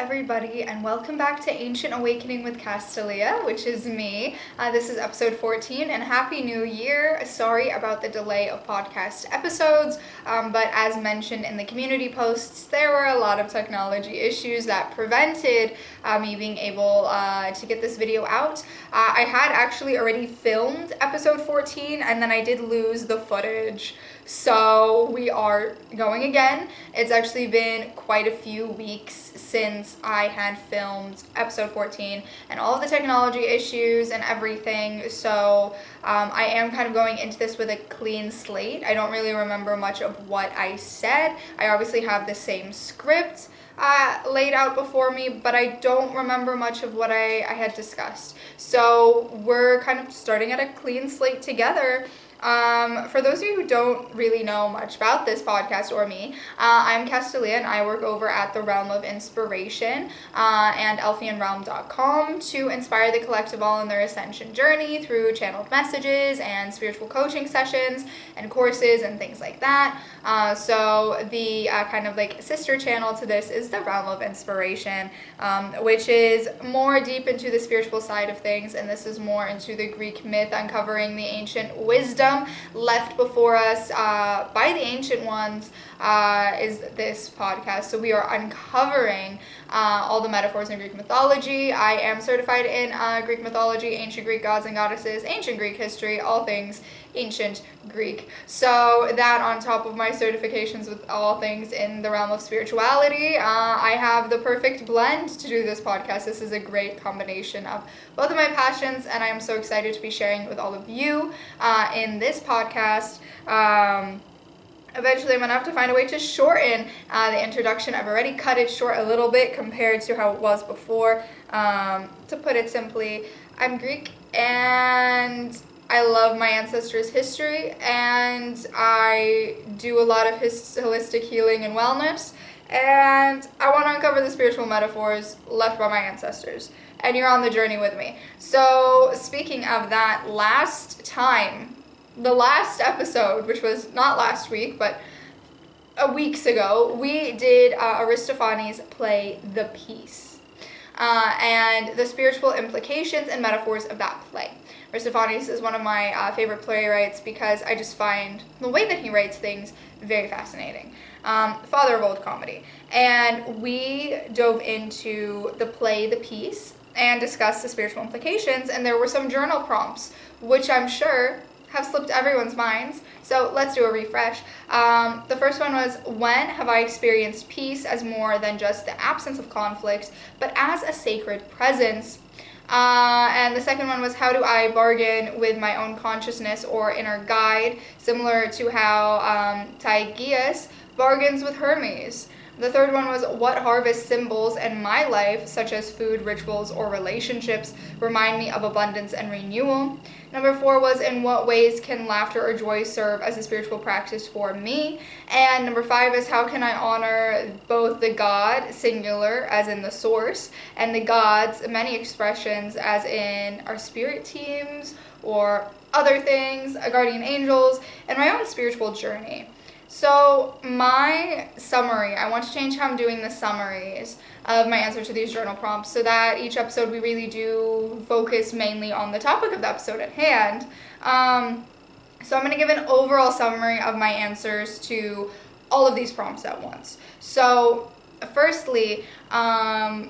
everybody, and welcome back to Ancient Awakening with Thalia, which is me. This is episode 14, and Happy New Year. Sorry about the delay of podcast episodes, but as mentioned in the community posts, there were a lot of technology issues that prevented me being able to get this video out. I had actually already filmed episode 14, and then I did lose the footage. So we are going again. It's actually been quite a few weeks since I had filmed episode 14 and all of the technology issues and everything. So I am kind of going into this with a clean slate. I don't really remember much of what I said. I obviously have the same script laid out before me, but I don't remember much of what I had discussed. So we're kind of starting at a clean slate together. For those of you who don't really know much about this podcast or me, I'm Thalia, and I work over at the Realm of Inspiration and elfianrealm.com to inspire the collective all in their ascension journey through channeled messages and spiritual coaching sessions and courses and things like that. So the kind of like sister channel to this is the Realm of Inspiration, which is more deep into the spiritual side of things, and this is more into the Greek myth, uncovering the ancient wisdom left before us by the ancient ones is this podcast. So we are uncovering all the metaphors in Greek mythology. I am certified in Greek mythology, ancient Greek gods and goddesses, ancient Greek history, all things ancient Greek. So that on top of my certifications with all things in the realm of spirituality, I have the perfect blend to do this podcast. This is a great combination of both of my passions, and I am so excited to be sharing it with all of you in this podcast. Eventually I'm going to have to find a way to shorten the introduction. I've already cut it short a little bit compared to how it was before. To put it simply, I'm Greek, and I love my ancestors' history, and I do a lot of holistic healing and wellness, and I want to uncover the spiritual metaphors left by my ancestors, and you're on the journey with me. So speaking of that, the last episode, which was not last week, but weeks ago, we did Aristophanes' play The Piece, and the spiritual implications and metaphors of that play. Aristophanes is one of my favorite playwrights because I just find the way that he writes things very fascinating. Father of old comedy. And we dove into the play The Piece and discussed the spiritual implications, and there were some journal prompts, which I'm sure have slipped everyone's minds. So let's do a refresh. The first one was, when have I experienced peace as more than just the absence of conflict, but as a sacred presence? And the second one was, how do I bargain with my own consciousness or inner guide, similar to how Tygeus bargains with Hermes? The third one was, what harvest symbols in my life, such as food, rituals, or relationships, remind me of abundance and renewal? Number 4 was, in what ways can laughter or joy serve as a spiritual practice for me? And number 5 is, how can I honor both the God, singular, as in the source, and the gods, many expressions, as in our spirit teams or other things, guardian angels, and my own spiritual journey? So my summary, I want to change how I'm doing the summaries of my answer to these journal prompts so that each episode we really do focus mainly on the topic of the episode at hand. So I'm going to give an overall summary of my answers to all of these prompts at once. So firstly, one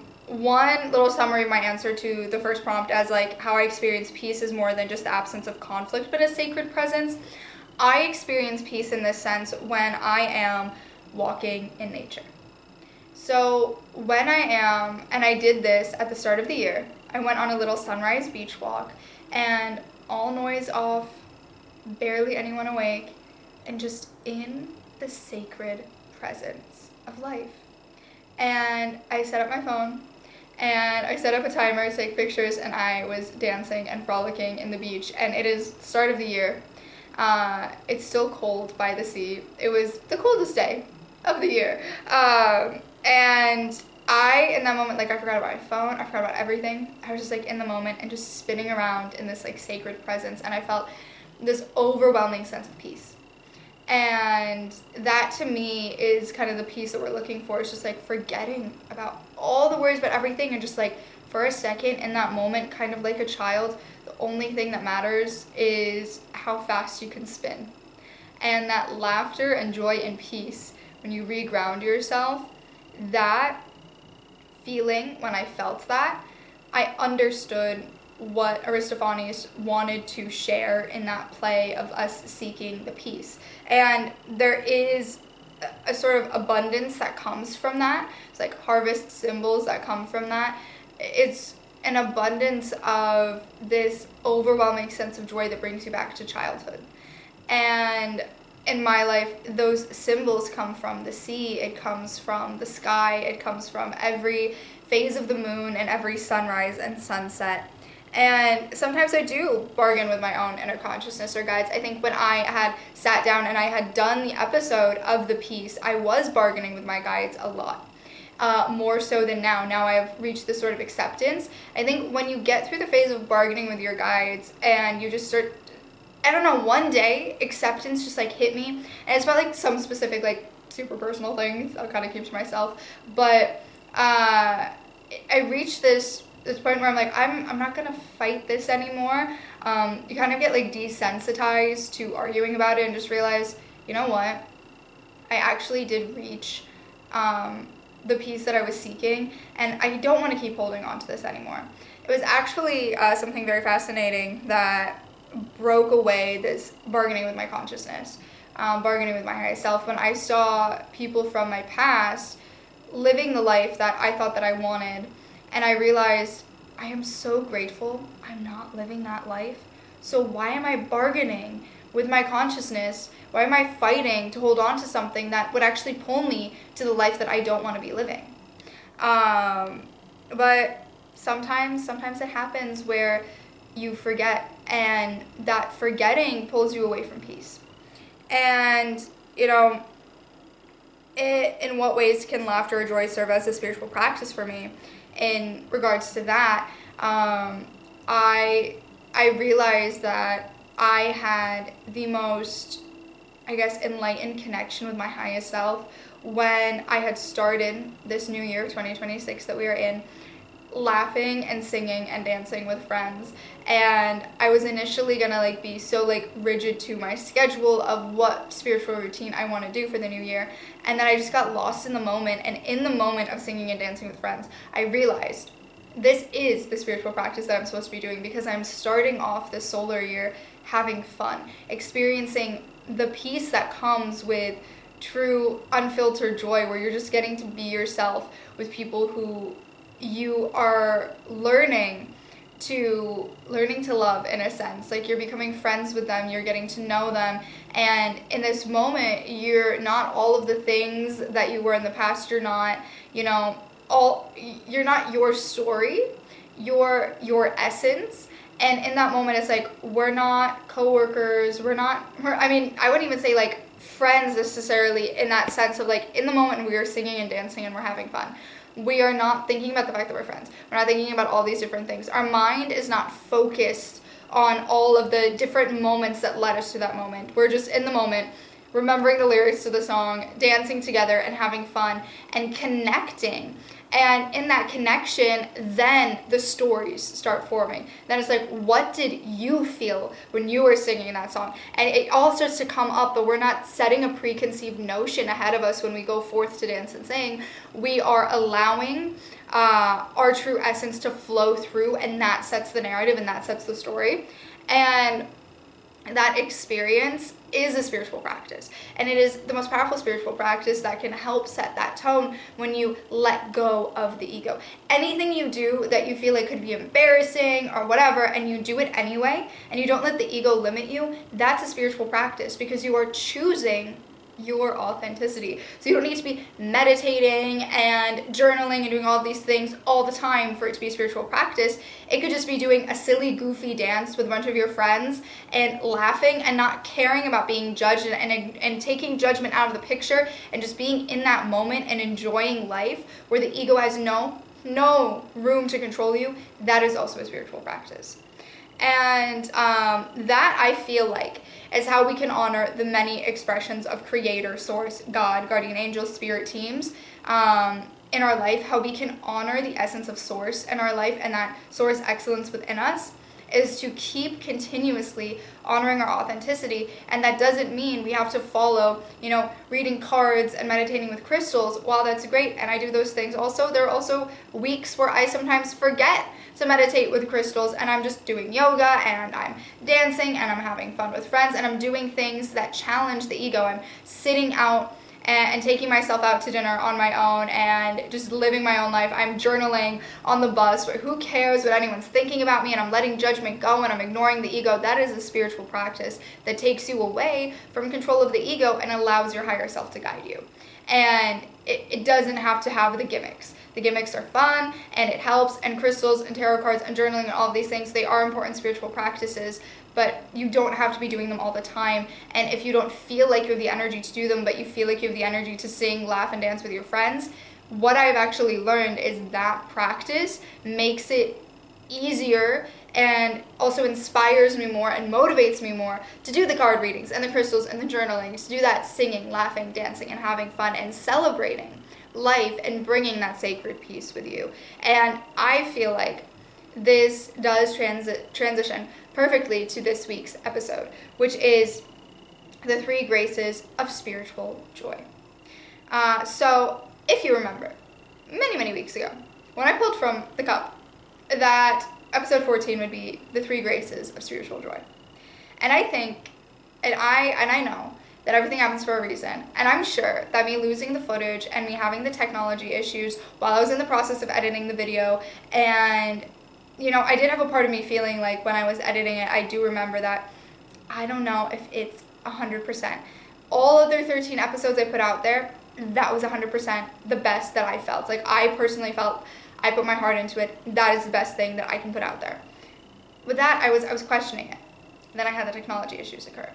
little summary of my answer to the first prompt, as like how I experience peace is more than just the absence of conflict, but a sacred presence. I experience peace in this sense when I am walking in nature. So when I am, and I did this at the start of the year, I went on a little sunrise beach walk, and all noise off, barely anyone awake, and just in the sacred presence of life. And I set up my phone, and I set up a timer to take pictures, and I was dancing and frolicking in the beach, and it is the start of the year. It's still cold by the sea. It was the coldest day of the year. And in that moment, like, I forgot about my phone, I forgot about everything. I was just like in the moment and just spinning around in this like sacred presence, and I felt this overwhelming sense of peace. And that to me is kind of the piece that we're looking for. It's just like forgetting about all the worries about everything and just like for a second in that moment, kind of like a child, the only thing that matters is how fast you can spin. And that laughter and joy and peace, when you reground yourself, that feeling, when I felt that, I understood what Aristophanes wanted to share in that play of us seeking the peace. And there is a sort of abundance that comes from that. It's like harvest symbols that come from that. It's an abundance of this overwhelming sense of joy that brings you back to childhood. And in my life, those symbols come from the sea, it comes from the sky, it comes from every phase of the moon and every sunrise and sunset. And sometimes I do bargain with my own inner consciousness or guides. I think when I had sat down and I had done the episode of the piece, I was bargaining with my guides a lot. More so than now. Now I've reached this sort of acceptance. I think when you get through the phase of bargaining with your guides and you just start, I don't know, one day acceptance just like hit me. And it's about like some specific like super personal things I'll kind of keep to myself. But I reached this point where I'm like, I'm not gonna fight this anymore. You kind of get like desensitized to arguing about it and just realize, you know what? I actually did reach the peace that I was seeking, and I don't want to keep holding on to this anymore. It was actually something very fascinating that broke away this bargaining with my consciousness, bargaining with my higher self, when I saw people from my past living the life that I thought that I wanted, and I realized I am so grateful I'm not living that life. So why am I bargaining with my consciousness? Why am I fighting to hold on to something that would actually pull me to the life that I don't want to be living? But sometimes it happens where you forget, and that forgetting pulls you away from peace. And, you know, in what ways can laughter or joy serve as a spiritual practice for me? In regards to that, I realized that I had the most, I guess, enlightened connection with my highest self when I had started this new year, 2026, that we are in, laughing and singing and dancing with friends. And I was initially gonna like be so like rigid to my schedule of what spiritual routine I want to do for the new year, and then I just got lost in the moment. And in the moment of singing and dancing with friends, I realized this is the spiritual practice that I'm supposed to be doing, because I'm starting off the solar year having fun, experiencing the peace that comes with true unfiltered joy, where you're just getting to be yourself with people who you are learning to love, in a sense. Like, you're becoming friends with them, you're getting to know them, and in this moment you're not all of the things that you were in the past. You're not, you're not your story, you're your essence. And in that moment, it's like, we're not coworkers, I wouldn't even say like friends necessarily, in that sense of like, in the moment we are singing and dancing and we're having fun. We are not thinking about the fact that we're friends. We're not thinking about all these different things. Our mind is not focused on all of the different moments that led us to that moment. We're just in the moment, remembering the lyrics to the song, dancing together and having fun and connecting. And in that connection, then the stories start forming. Then it's like, what did you feel when you were singing that song? And it all starts to come up, but we're not setting a preconceived notion ahead of us when we go forth to dance and sing. We are allowing our true essence to flow through, and that sets the narrative and that sets the story. And that experience is a spiritual practice, and it is the most powerful spiritual practice that can help set that tone when you let go of the ego. Anything you do that you feel like could be embarrassing or whatever, and you do it anyway, and you don't let the ego limit you, that's a spiritual practice, because you are choosing your authenticity. So you don't need to be meditating and journaling and doing all these things all the time for it to be a spiritual practice. It could just be doing a silly, goofy dance with a bunch of your friends and laughing and not caring about being judged, and taking judgment out of the picture, and just being in that moment and enjoying life where the ego has no room to control you. That is also a spiritual practice. And that, I feel like, is how we can honor the many expressions of creator, source, God, guardian angels, spirit teams in our life. How we can honor the essence of source in our life and that source excellence within us is to keep continuously honoring our authenticity. And that doesn't mean we have to follow, reading cards and meditating with crystals. While that's great, and I do those things also, there are also weeks where I sometimes forget to meditate with crystals, and I'm just doing yoga, and I'm dancing, and I'm having fun with friends, and I'm doing things that challenge the ego. I'm sitting out and taking myself out to dinner on my own and just living my own life. I'm journaling on the bus, where who cares what anyone's thinking about me, and I'm letting judgment go and I'm ignoring the ego. That is a spiritual practice that takes you away from control of the ego and allows your higher self to guide you. And it doesn't have to have the gimmicks. The gimmicks are fun and it helps, and crystals and tarot cards and journaling and all of these things, they are important spiritual practices, but you don't have to be doing them all the time. And if you don't feel like you have the energy to do them, but you feel like you have the energy to sing, laugh, and dance with your friends, what I've actually learned is that practice makes it easier and also inspires me more and motivates me more to do the card readings and the crystals and the journaling, to do that singing, laughing, dancing, and having fun and celebrating life and bringing that sacred peace with you. And I feel like this does transition perfectly to this week's episode, which is the 3 graces of spiritual joy. So if you remember, many weeks ago, when I pulled from the cup that episode 14 would be the 3 graces of spiritual joy. And I think, and I know that everything happens for a reason. And I'm sure that me losing the footage and me having the technology issues while I was in the process of editing the video, and I did have a part of me feeling like when I was editing it, I do remember that I don't know if it's 100%. All of the 13 episodes I put out there, that was 100% the best that I felt. Like, I personally felt I put my heart into it. That is the best thing that I can put out there. With that, I was questioning it. Then I had the technology issues occur.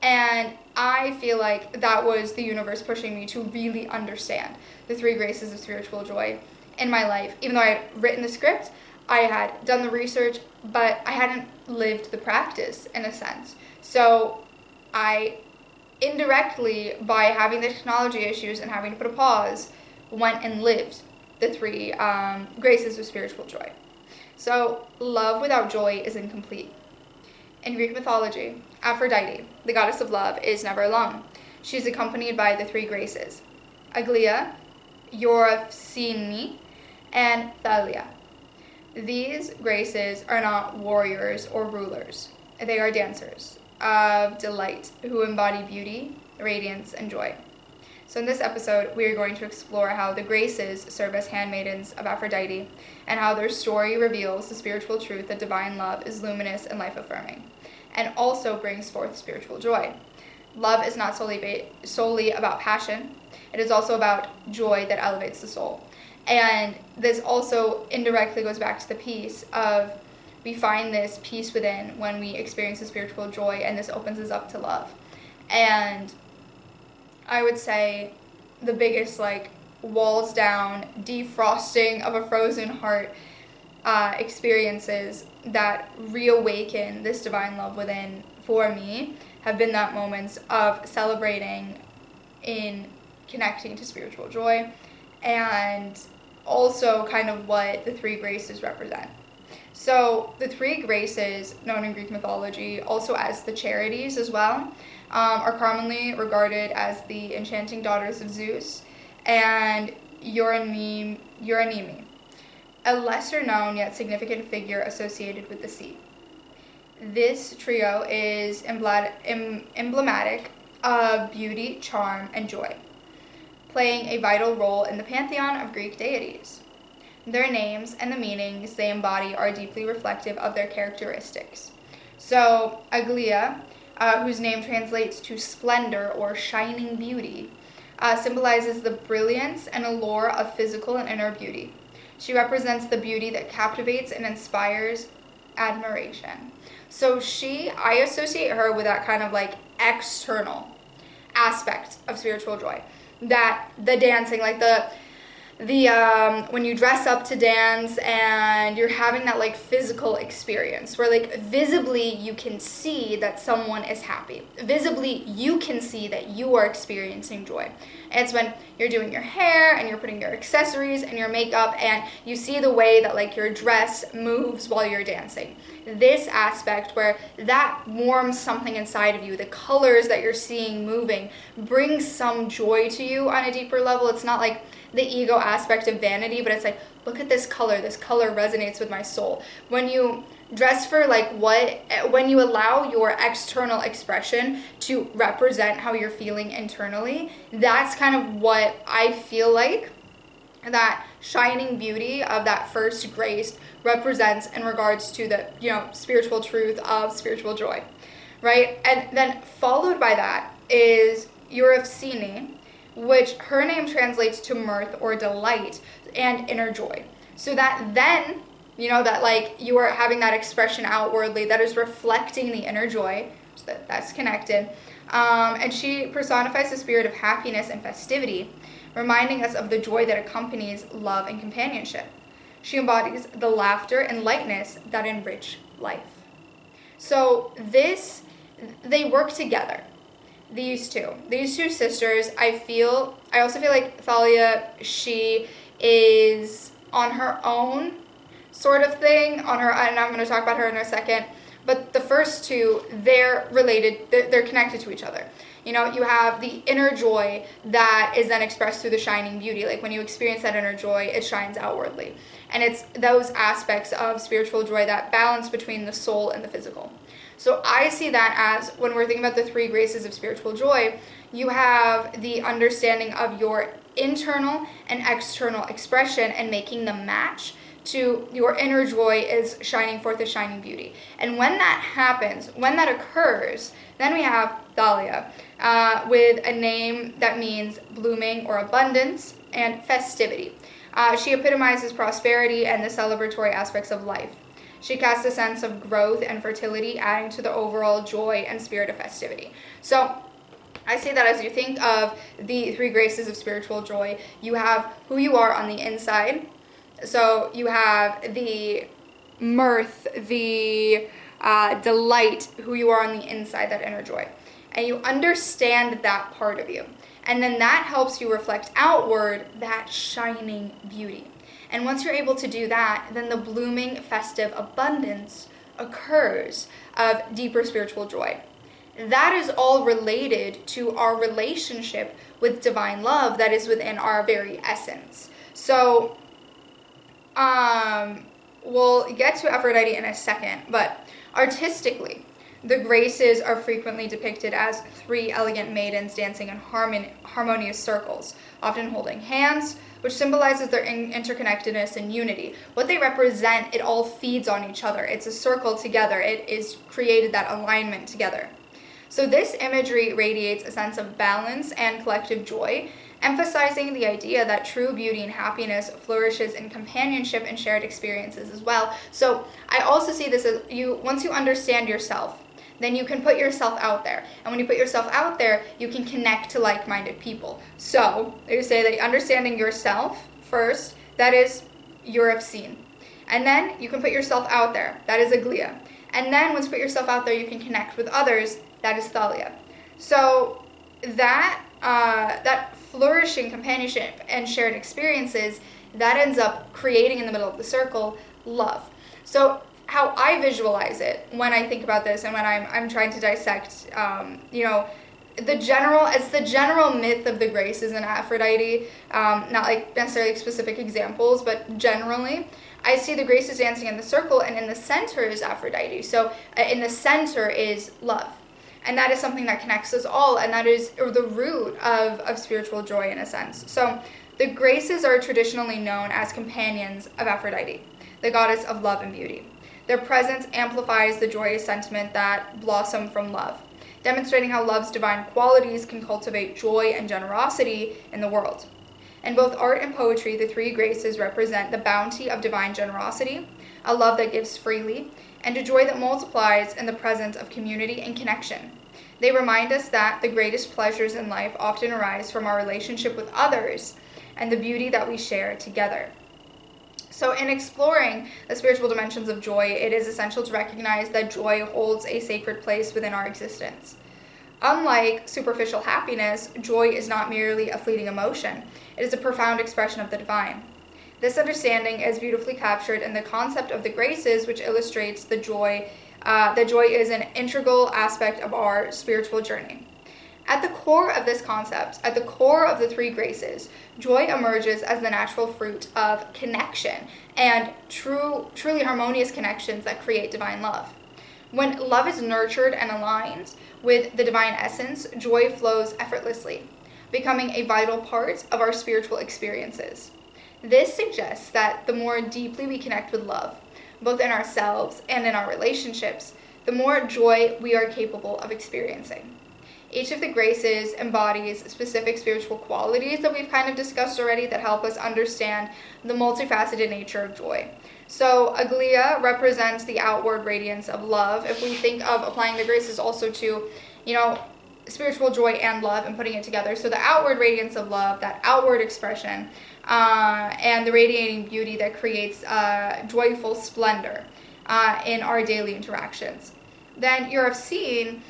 And I feel like that was the universe pushing me to really understand the 3 graces of spiritual joy in my life. Even though I had written the script, I had done the research, but I hadn't lived the practice in a sense. So I indirectly, by having the technology issues and having to put a pause, went and lived the 3 graces of spiritual joy. So love without joy is incomplete. In Greek mythology, Aphrodite, the goddess of love, is never alone. She's accompanied by the 3 graces: Aglaea, Euphrosyne, and Thalia. These graces are not warriors or rulers. They are dancers of delight who embody beauty, radiance, and joy. So in this episode, we are going to explore how the graces serve as handmaidens of Aphrodite, and how their story reveals the spiritual truth that divine love is luminous and life-affirming, and also brings forth spiritual joy. Love is not solely about passion. It is also about joy that elevates the soul. And this also indirectly goes back to the piece of, we find this peace within when we experience the spiritual joy, and this opens us up to love. And I would say the biggest, walls down, defrosting of a frozen heart experiences that reawaken this divine love within for me have been that moments of celebrating in connecting to spiritual joy, and also kind of what the 3 graces represent. So the 3 graces, known in Greek mythology also as the charities as well, are commonly regarded as the enchanting daughters of Zeus and Eurynomi, a lesser known yet significant figure associated with the sea. This trio is emblematic of beauty, charm, and joy, playing a vital role in the pantheon of Greek deities. Their names and the meanings they embody are deeply reflective of their characteristics. So Aglaea, whose name translates to splendor or shining beauty, symbolizes the brilliance and allure of physical and inner beauty. She represents the beauty that captivates and inspires admiration. So I associate her with that kind of external aspect of spiritual joy. That the dancing, the the when you dress up to dance and you're having that like physical experience where like visibly you can see that someone is happy. Visibly you can see that you are experiencing joy. And it's when you're doing your hair and you're putting your accessories and your makeup and you see the way that like your dress moves while you're dancing. This aspect where that warms something inside of you, the colors that you're seeing moving brings some joy to you on a deeper level. It's not like the ego aspect of vanity, but it's like, look at this color resonates with my soul. When you dress for like when you allow your external expression to represent how you're feeling internally, that's kind of what I feel like that shining beauty of that first grace represents in regards to the, you know, spiritual truth of spiritual joy, right? And then followed by that is Euphrosyne, which her name translates to mirth or delight and inner joy. So that then, you know, that like you are having that expression outwardly that is reflecting the inner joy, so that's connected. And she personifies the spirit of happiness and festivity, reminding us of the joy that accompanies love and companionship. She embodies the laughter and lightness that enrich life. So they work together. These two sisters, I also feel like Thalia, she is on her own sort of thing, and I'm going to talk about her in a second, but the first two, they're related, they're connected to each other. You know, you have the inner joy that is then expressed through the shining beauty. Like when you experience that inner joy, it shines outwardly. And it's those aspects of spiritual joy, that balance between the soul and the physical. So I see that as, when we're thinking about the three graces of spiritual joy, you have the understanding of your internal and external expression and making them match to your inner joy is shining forth a shining beauty. And when that happens, when that occurs, then we have Thalia, with a name that means blooming or abundance and festivity. She epitomizes prosperity and the celebratory aspects of life. She casts a sense of growth and fertility, adding to the overall joy and spirit of festivity. So I say that as you think of the three graces of spiritual joy, you have who you are on the inside. So you have the mirth, the delight, who you are on the inside, that inner joy. And you understand that part of you. And then that helps you reflect outward that shining beauty. And once you're able to do that, then the blooming, festive abundance occurs of deeper spiritual joy. That is all related to our relationship with divine love that is within our very essence. So, we'll get to Aphrodite in a second, but artistically, the graces are frequently depicted as three elegant maidens dancing in harmonious circles, often holding hands, which symbolizes their interconnectedness and unity. What they represent, it all feeds on each other. It's a circle together. It is created that alignment together. So this imagery radiates a sense of balance and collective joy, emphasizing the idea that true beauty and happiness flourishes in companionship and shared experiences as well. So I also see this as once you understand yourself, then you can put yourself out there. And when you put yourself out there, you can connect to like-minded people. So they say that understanding yourself first, that is Euphrosyne. And then you can put yourself out there, that is Aglaea. And then once you put yourself out there, you can connect with others, that is Thalia. So that flourishing companionship and shared experiences, that ends up creating in the middle of the circle love. So how I visualize it when I think about this and when I'm trying to dissect, the general myth of the graces in Aphrodite, not like necessarily specific examples, but generally, I see the graces dancing in the circle, and in the center is Aphrodite. So in the center is love. And that is something that connects us all, and that is the root of spiritual joy in a sense. So the graces are traditionally known as companions of Aphrodite, the goddess of love and beauty. Their presence amplifies the joyous sentiment that blossom from love, demonstrating how love's divine qualities can cultivate joy and generosity in the world. In both art and poetry, the three graces represent the bounty of divine generosity, a love that gives freely, and a joy that multiplies in the presence of community and connection. They remind us that the greatest pleasures in life often arise from our relationship with others, and the beauty that we share together. So in exploring the spiritual dimensions of joy, it is essential to recognize that joy holds a sacred place within our existence. Unlike superficial happiness, joy is not merely a fleeting emotion. It is a profound expression of the divine. This understanding is beautifully captured in the concept of the graces, which illustrates that joy is an integral aspect of our spiritual journey. At the core of this concept, at the core of the three graces, joy emerges as the natural fruit of connection and truly harmonious connections that create divine love. When love is nurtured and aligned with the divine essence, joy flows effortlessly, becoming a vital part of our spiritual experiences. This suggests that the more deeply we connect with love, both in ourselves and in our relationships, the more joy we are capable of experiencing. Each of the graces embodies specific spiritual qualities that we've kind of discussed already that help us understand the multifaceted nature of joy. So Aglaea represents the outward radiance of love. If we think of applying the graces also to, spiritual joy and love and putting it together. So the outward radiance of love, that outward expression, and the radiating beauty that creates joyful splendor in our daily interactions. Then Euphrosyne,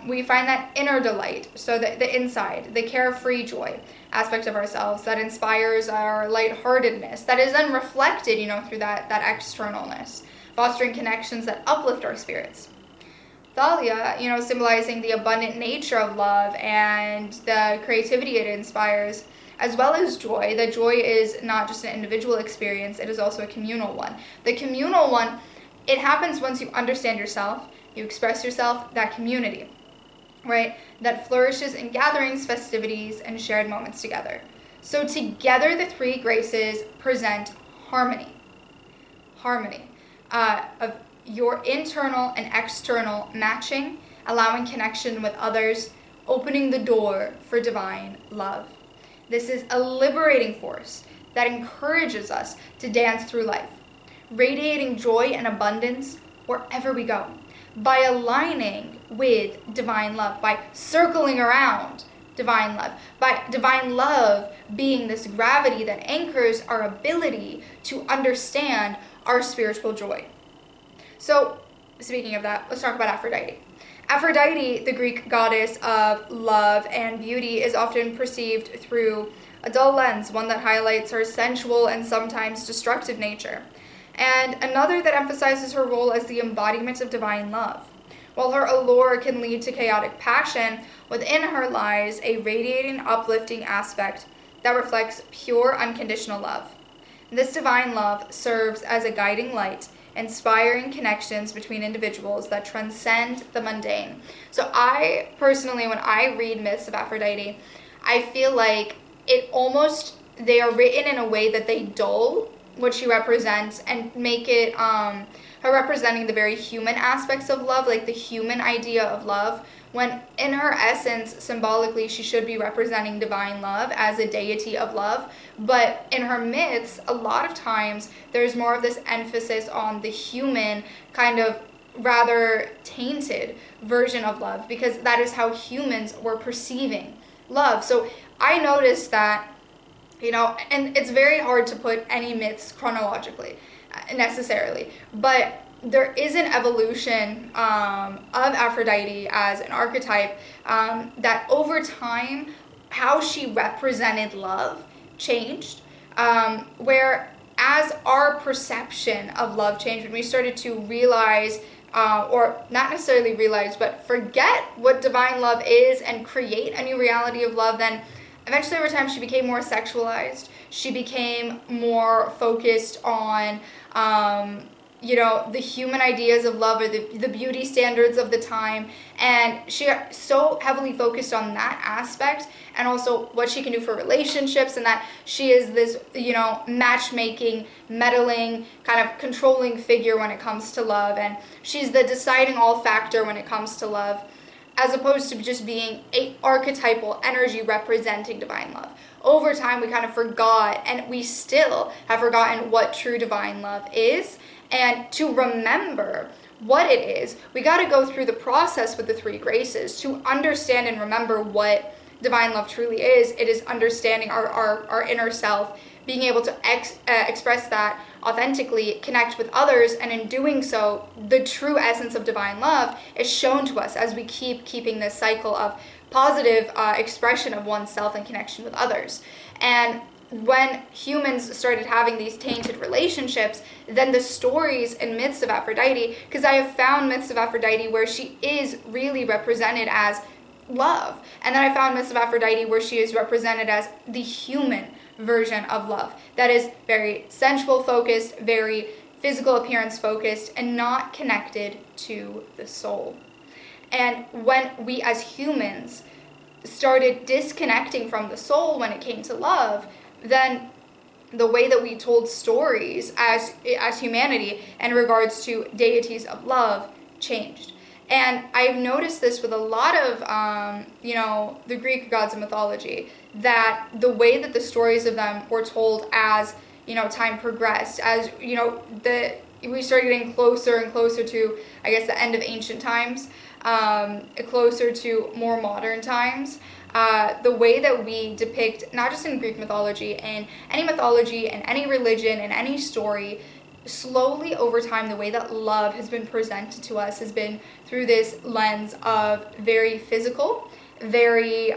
we find that inner delight, so the inside, the carefree joy aspect of ourselves that inspires our lightheartedness, that is then reflected, through that externalness, fostering connections that uplift our spirits. Thalia, symbolizing the abundant nature of love and the creativity it inspires, as well as joy. That joy is not just an individual experience, it is also a communal one. The communal one, it happens once you understand yourself, you express yourself, that community, right? That flourishes in gatherings, festivities, and shared moments together. So together, the three graces present harmony of your internal and external matching, allowing connection with others, opening the door for divine love. This is a liberating force that encourages us to dance through life, radiating joy and abundance wherever we go, by aligning with divine love, by circling around divine love, by divine love being this gravity that anchors our ability to understand our spiritual joy. So, speaking of that, let's talk about Aphrodite. Aphrodite, the Greek goddess of love and beauty, is often perceived through a dull lens, one that highlights her sensual and sometimes destructive nature, and another that emphasizes her role as the embodiment of divine love. While her allure can lead to chaotic passion, within her lies a radiating, uplifting aspect that reflects pure, unconditional love. This divine love serves as a guiding light, inspiring connections between individuals that transcend the mundane. So I personally, when I read myths of Aphrodite, I feel like they are written in a way that they dull what she represents and make it her representing the very human aspects of love, like the human idea of love, when in her essence, symbolically, she should be representing divine love as a deity of love. But in her myths, a lot of times, there's more of this emphasis on the human, kind of rather tainted version of love, because that is how humans were perceiving love. So I noticed that, and it's very hard to put any myths chronologically, necessarily, but there is an evolution of Aphrodite as an archetype that over time, how she represented love changed, where as our perception of love changed, when we started to realize, or not necessarily realize, but forget what divine love is and create a new reality of love, then eventually over time she became more sexualized. She became more focused on the human ideas of love, or the beauty standards of the time, and she got so heavily focused on that aspect, and also what she can do for relationships, and that she is this matchmaking, meddling, kind of controlling figure when it comes to love, and she's the deciding all factor when it comes to love, as opposed to just being a archetypal energy representing divine love. Over time, we kind of forgot, and we still have forgotten what true divine love is. And to remember what it is, we got to go through the process with the three graces to understand and remember what divine love truly is. It is understanding our inner self, being able to express that authentically, connect with others, and in doing so, the true essence of divine love is shown to us as we keeping this cycle of positive expression of oneself and connection with others. And when humans started having these tainted relationships, then the stories and myths of Aphrodite, because I have found myths of Aphrodite where she is really represented as love, and then I found myths of Aphrodite where she is represented as the human version of love that is very sensual focused, very physical appearance focused, and not connected to the soul. And when we as humans started disconnecting from the soul when it came to love, then the way that we told stories as humanity in regards to deities of love changed. And I've noticed this with a lot of, the Greek gods of mythology, that the way that the stories of them were told as, time progressed, as, we started getting closer and closer to, I guess, the end of ancient times, closer to more modern times. The way that we depict, not just in Greek mythology, in any mythology, in any religion, in any story, slowly over time, the way that love has been presented to us has been through this lens of very physical, very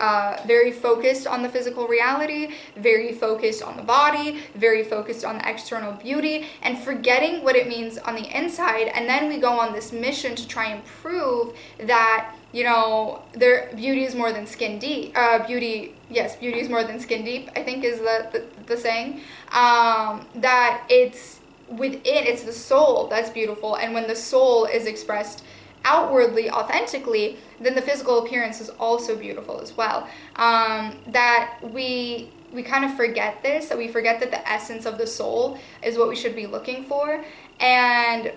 focused on the physical reality, very focused on the body, very focused on the external beauty, and forgetting what it means on the inside. And then we go on this mission to try and prove that, their beauty is more than skin deep. Beauty is more than skin deep, I think is the saying. That it's the soul that's beautiful, and when the soul is expressed outwardly, authentically, then the physical appearance is also beautiful as well. That we kind of forget this, that we forget that the essence of the soul is what we should be looking for. And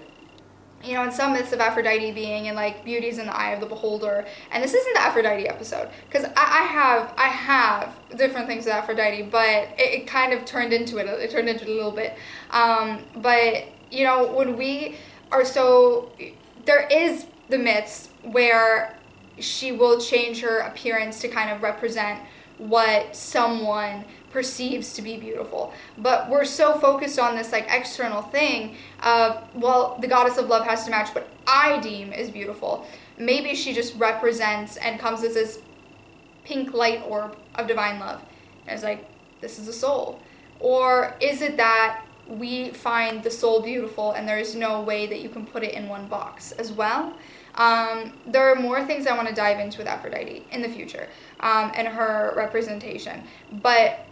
in some myths of Aphrodite being in like beauty's in the eye of the beholder, and this isn't the Aphrodite episode, because I have different things with Aphrodite, but it kind of turned into it. It turned into it a little bit. But when we are there is the myths where she will change her appearance to kind of represent what someone perceives to be beautiful, but we're so focused on this like external thing of, well, the goddess of love has to match what I deem is beautiful. Maybe she just represents and comes as this pink light orb of divine love, and it's like, this is the soul. Or is it that we find the soul beautiful and there's no way that you can put it in one box as well? There are more things I want to dive into with Aphrodite in the future, and her representation, but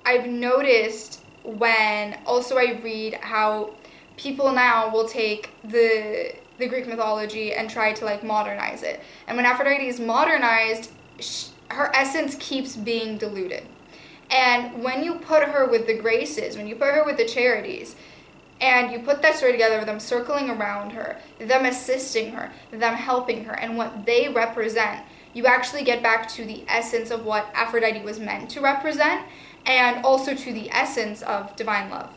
I've noticed when also I read how people now will take the Greek mythology and try to like modernize it. And when Aphrodite is modernized, her essence keeps being diluted. And when you put her with the Graces, when you put her with the Charities, and you put that story together with them circling around her, them assisting her, them helping her, and what they represent, you actually get back to the essence of what Aphrodite was meant to represent, and also to the essence of divine love.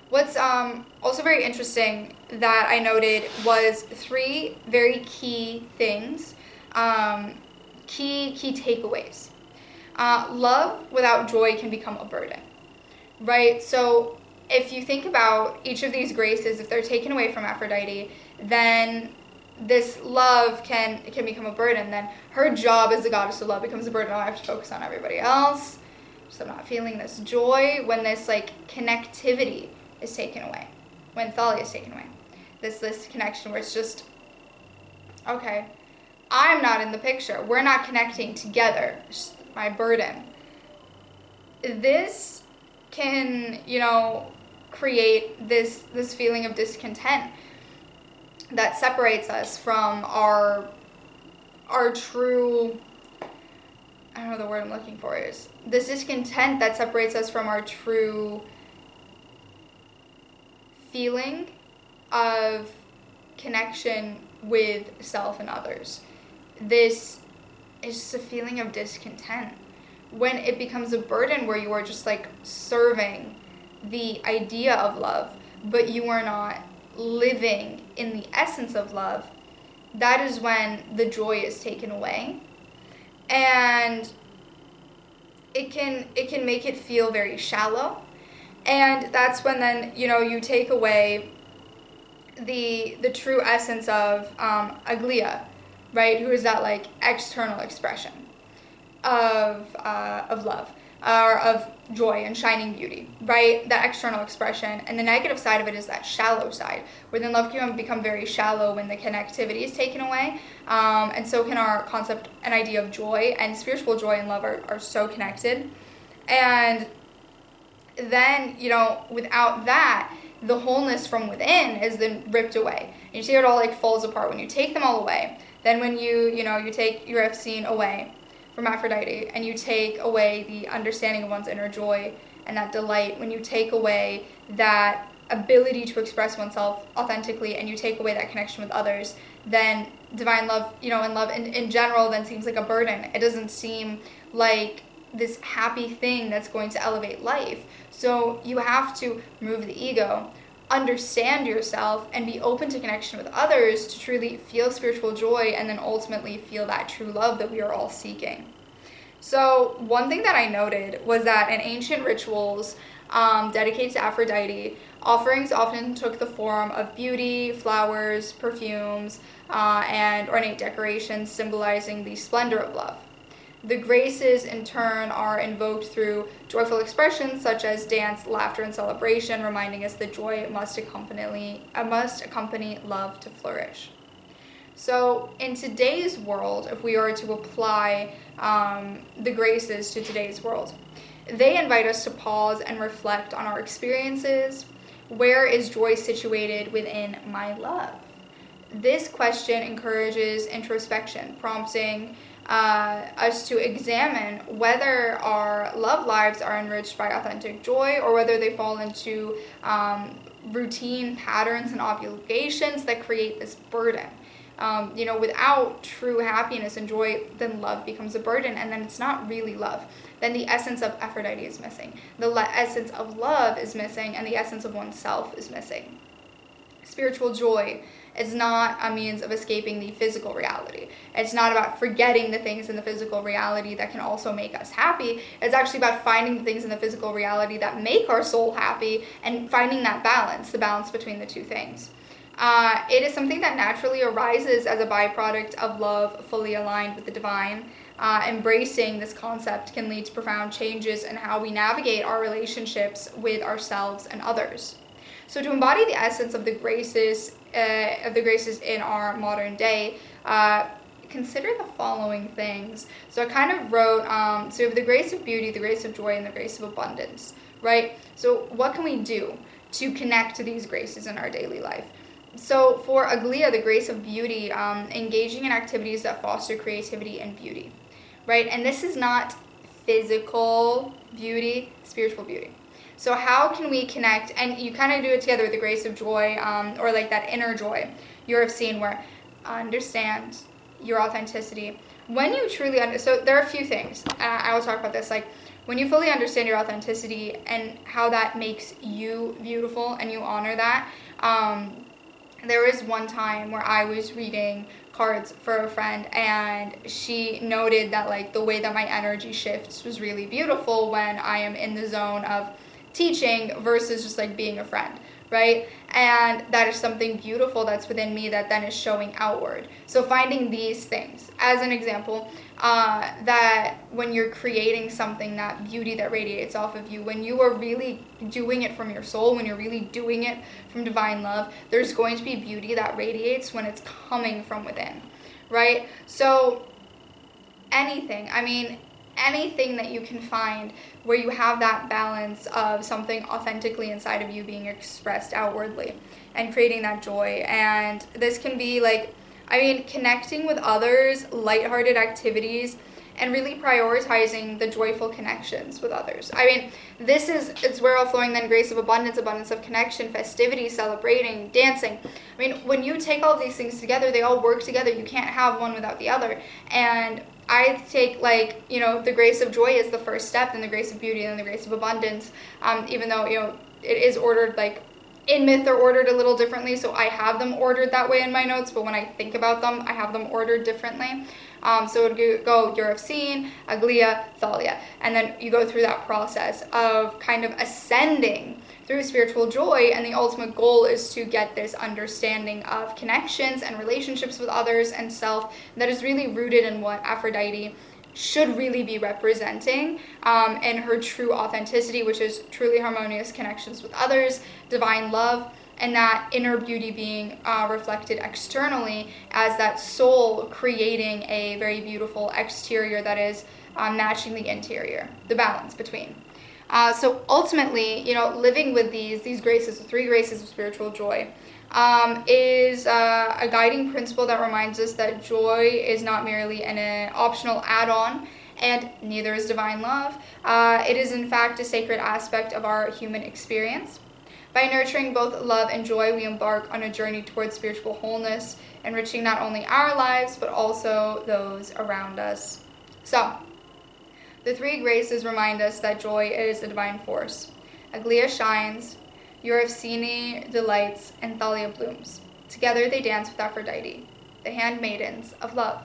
What's also very interesting that I noted was 3 very key things, key takeaways. Love without joy can become a burden, right? So if you think about each of these graces, if they're taken away from Aphrodite, then this love can become a burden. Then her job as the goddess of love becomes a burden. Oh, I have to focus on everybody else. So I'm not feeling this joy when this like connectivity is taken away, when Thalia is taken away. This connection where it's just, okay, I'm not in the picture. We're not connecting together. It's my burden. This can, create this feeling of discontent that separates us from our true, I don't know the word I'm looking for is, this discontent that separates us from our true feeling of connection with self and others. This is just a feeling of discontent when it becomes a burden where you are just like serving the idea of love, but you are not living in the essence of love. That is when the joy is taken away. and it can make it feel very shallow. And that's when then, you know, you take away the true essence of Aglaea, right? Who is that like external expression of love, or of joy and shining beauty, right? That external expression. And the negative side of it is that shallow side, where then love can become very shallow when the connectivity is taken away. And so can our concept and idea of joy, and spiritual joy and love are so connected. And then, you know, without that, the wholeness from within is then ripped away. And you see it all like falls apart when you take them all away. Then when you take Euphrosyne away from Aphrodite, and you take away the understanding of one's inner joy and that delight, when you take away that ability to express oneself authentically, and you take away that connection with others, then divine love, you know, and love in general then seems like a burden. It doesn't seem like this happy thing that's going to elevate life. So you have to remove the ego, understand yourself, and be open to connection with others to truly feel spiritual joy, and then ultimately feel that true love that we are all seeking. So one thing that I noted was that in ancient rituals dedicated to Aphrodite, offerings often took the form of beauty, flowers, perfumes, and ornate decorations symbolizing the splendor of love. The graces, in turn, are invoked through joyful expressions such as dance, laughter, and celebration, reminding us that joy must accompany love to flourish. So in today's world, if we are to apply the graces to today's world, they invite us to pause and reflect on our experiences. Where is joy situated within my love? This question encourages introspection, prompting us to examine whether our love lives are enriched by authentic joy, or whether they fall into routine patterns and obligations that create this burden. You know, without true happiness and joy, then love becomes a burden, and then it's not really love. Then the essence of Aphrodite is missing. The essence of love is missing, and the essence of oneself is missing. Spiritual joy is not a means of escaping the physical reality. It's not about forgetting the things in the physical reality that can also make us happy. It's actually about finding the things in the physical reality that make our soul happy, and finding that balance, the balance between the two things. It is something that naturally arises as a byproduct of love fully aligned with the divine. Embracing this concept can lead to profound changes in how we navigate our relationships with ourselves and others. So to embody the essence of the graces in our modern day, consider the following things. So I kind of wrote, so we have the grace of beauty, the grace of joy, and the grace of abundance, right? So what can we do to connect to these graces in our daily life? So for Aglaea, the grace of beauty, engaging in activities that foster creativity and beauty, right? And this is not physical beauty, spiritual beauty. So how can we connect? And you kind of do it together with the grace of joy, or like that inner joy you're seeing, where understand your authenticity. When you truly so there are a few things. I will talk about this, like when you fully understand your authenticity and how that makes you beautiful, and you honor that. There was one time where I was reading cards for a friend, and she noted that like the way that my energy shifts was really beautiful when I am in the zone of teaching versus just like being a friend, right? And that is something beautiful that's within me that then is showing outward. So finding these things as an example, that when you're creating something, that beauty that radiates off of you, when you are really doing it from your soul, when you're really doing it from divine love, there's going to be beauty that radiates when it's coming from within, right? So anything that you can find where you have that balance of something authentically inside of you being expressed outwardly and creating that joy. And this can be like, connecting with others, lighthearted activities, and really prioritizing the joyful connections with others. It's where all flowing then grace of abundance, abundance of connection, festivity, celebrating, dancing. When you take all of these things together, they all work together. You can't have one without the other. And I take the grace of joy is the first step, then the grace of beauty, and then the grace of abundance. Even though, it is ordered in myth, they're ordered a little differently, so I have them ordered that way in my notes, but when I think about them, I have them ordered differently. So it would go Euphrosyne, Aglaea, Thalia. And then you go through that process of kind of ascending through spiritual joy, and the ultimate goal is to get this understanding of connections and relationships with others and self that is really rooted in what Aphrodite should really be representing in her true authenticity, which is truly harmonious connections with others, divine love, and that inner beauty being reflected externally as that soul creating a very beautiful exterior that is matching the interior, the balance between. So ultimately, living with these graces, the 3 graces of spiritual joy, is a guiding principle that reminds us that joy is not merely an optional add-on, and neither is divine love. It is in fact a sacred aspect of our human experience. By nurturing both love and joy, we embark on a journey towards spiritual wholeness, enriching not only our lives, but also those around us. So, the 3 graces remind us that joy is a divine force. Aglaea shines, Euphrosyne delights, and Thalia blooms. Together they dance with Aphrodite, the handmaidens of love.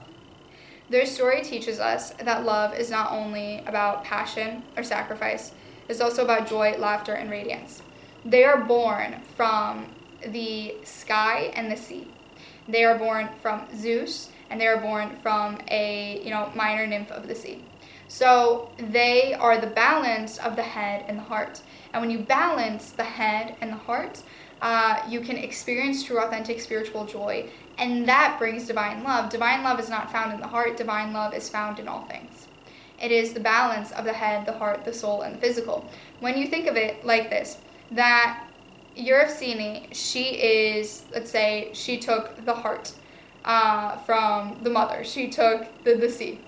Their story teaches us that love is not only about passion or sacrifice, it's also about joy, laughter, and radiance. They are born from the sky and the sea. They are born from Zeus, and they are born from a minor nymph of the sea. So they are the balance of the head and the heart. And when you balance the head and the heart, you can experience true, authentic spiritual joy, and that brings divine love. Divine love is not found in the heart. Divine love is found in all things. It is the balance of the head, the heart, the soul, and the physical. When you think of it like this, that Euphrosyne, she is, let's say, she took the heart from the mother. She took the sea.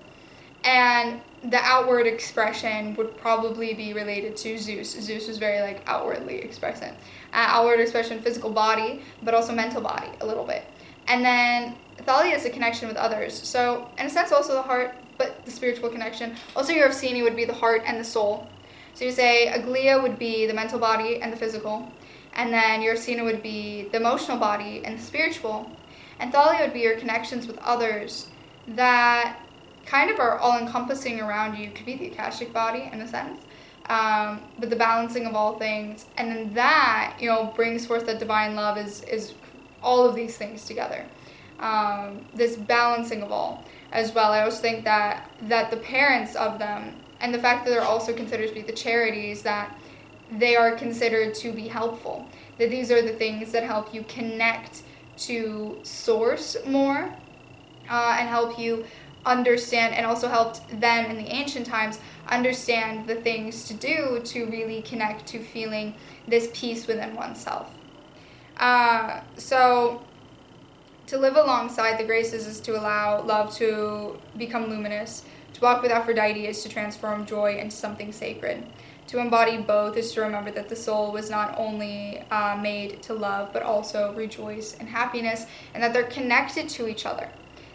And the outward expression would probably be related to Zeus. Zeus was very outwardly expressing. Outward expression, physical body, but also mental body a little bit. And then Thalia is a connection with others. So in a sense also the heart, but the spiritual connection. Also Euphrosyne would be the heart and the soul. So you say Aglaea would be the mental body and the physical. And then Euphrosyne would be the emotional body and the spiritual. And Thalia would be your connections with others that kind of are all-encompassing around you. Could be the Akashic body in a sense, but the balancing of all things, and then that brings forth that divine love is all of these things together. This balancing of all as well. I also think that the parents of them, and the fact that they're also considered to be the charities, that they are considered to be helpful. That these are the things that help you connect to source more, and help you understand, and also helped them in the ancient times understand the things to do to really connect to feeling this peace within oneself. So to live alongside the graces is to allow love to become luminous. To walk with Aphrodite is to transform joy into something sacred. To embody both is to remember that the soul was not only made to love, but also rejoice in happiness, and that they're connected to each other.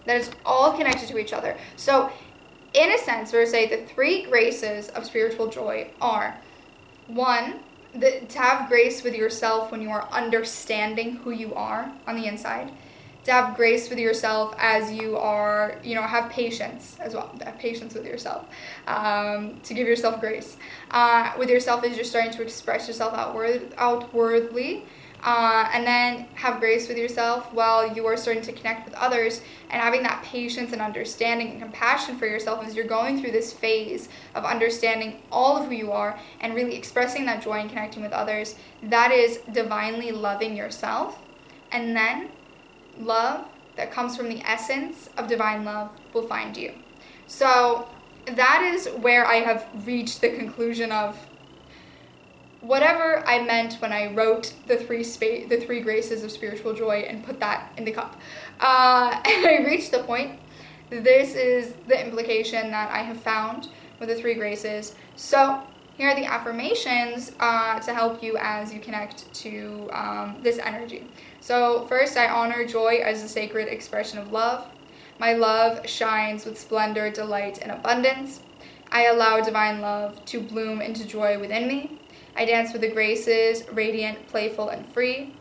That it's all connected to each other. So, in a sense, we're say the 3 graces of spiritual joy are, 1, to have grace with yourself when you are understanding who you are on the inside. To have grace with yourself as you are, have patience as well. Have patience with yourself. To give yourself grace. With yourself as you're starting to express yourself outwardly. And then have grace with yourself while you are starting to connect with others, and having that patience and understanding and compassion for yourself as you're going through this phase of understanding all of who you are and really expressing that joy and connecting with others. That is divinely loving yourself, and then love that comes from the essence of divine love will find you. So that is where I have reached the conclusion of whatever I meant when I wrote the 3 graces of spiritual joy and put that in the cup. And I reached the point. This is the implication that I have found with the 3 graces. So here are the affirmations to help you as you connect to this energy. So first, I honor joy as a sacred expression of love. My love shines with splendor, delight, and abundance. I allow divine love to bloom into joy within me. I dance with the graces, radiant, playful, and free.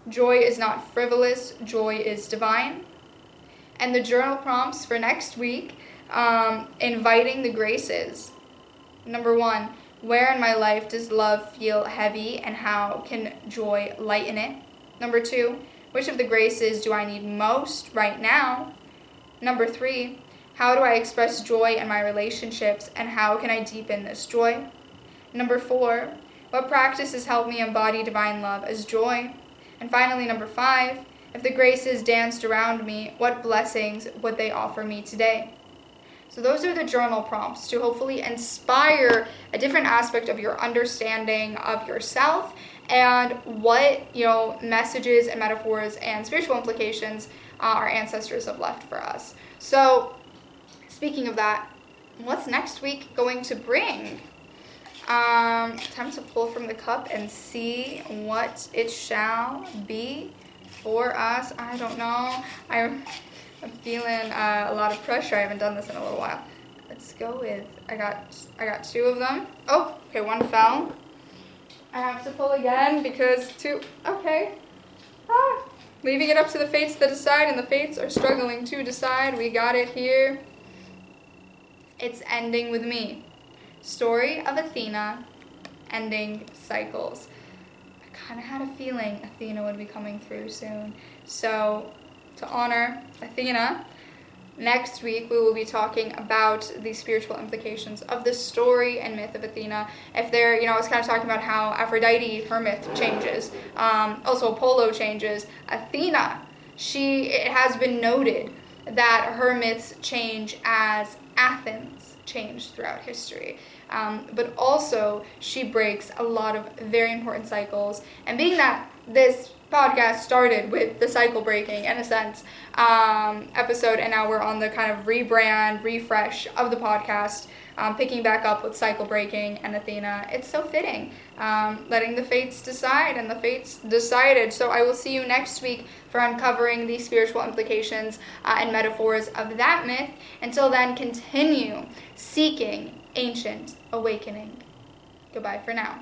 Joy is not frivolous, joy is divine. And the journal prompts for next week, inviting the graces. Number 1, where in my life does love feel heavy and how can joy lighten it? Number 2, which of the graces do I need most right now? Number 3, how do I express joy in my relationships and how can I deepen this joy? Number 4, what practices help me embody divine love as joy? And finally, number 5, if the graces danced around me, what blessings would they offer me today? So those are the journal prompts to hopefully inspire a different aspect of your understanding of yourself and what, messages and metaphors and spiritual implications our ancestors have left for us. So speaking of that, what's next week going to bring? Time to pull from the cup and see what it shall be for us. I don't know. I'm feeling a lot of pressure. I haven't done this in a little while. Let's go with, I got 2 of them. Oh, okay, 1 fell. I have to pull again because 2, okay. Leaving it up to the fates to decide, and the fates are struggling to decide. We got it here. It's ending with me. Story of Athena, ending cycles. I kind of had a feeling Athena would be coming through soon. So, to honor Athena, next week we will be talking about the spiritual implications of the story and myth of Athena. If there, I was kind of talking about how Aphrodite, her myth changes. Also, Apollo changes. Athena, it has been noted that her myths change as Athens changed throughout history. But also, she breaks a lot of very important cycles. And being that this podcast started with the cycle breaking, in a sense, episode, and now we're on the kind of refresh of the podcast, picking back up with cycle breaking and Athena. It's so fitting, letting the fates decide, and the fates decided. So I will see you next week for uncovering the spiritual implications and metaphors of that myth. Until then, continue seeking ancient awakening. Goodbye for now.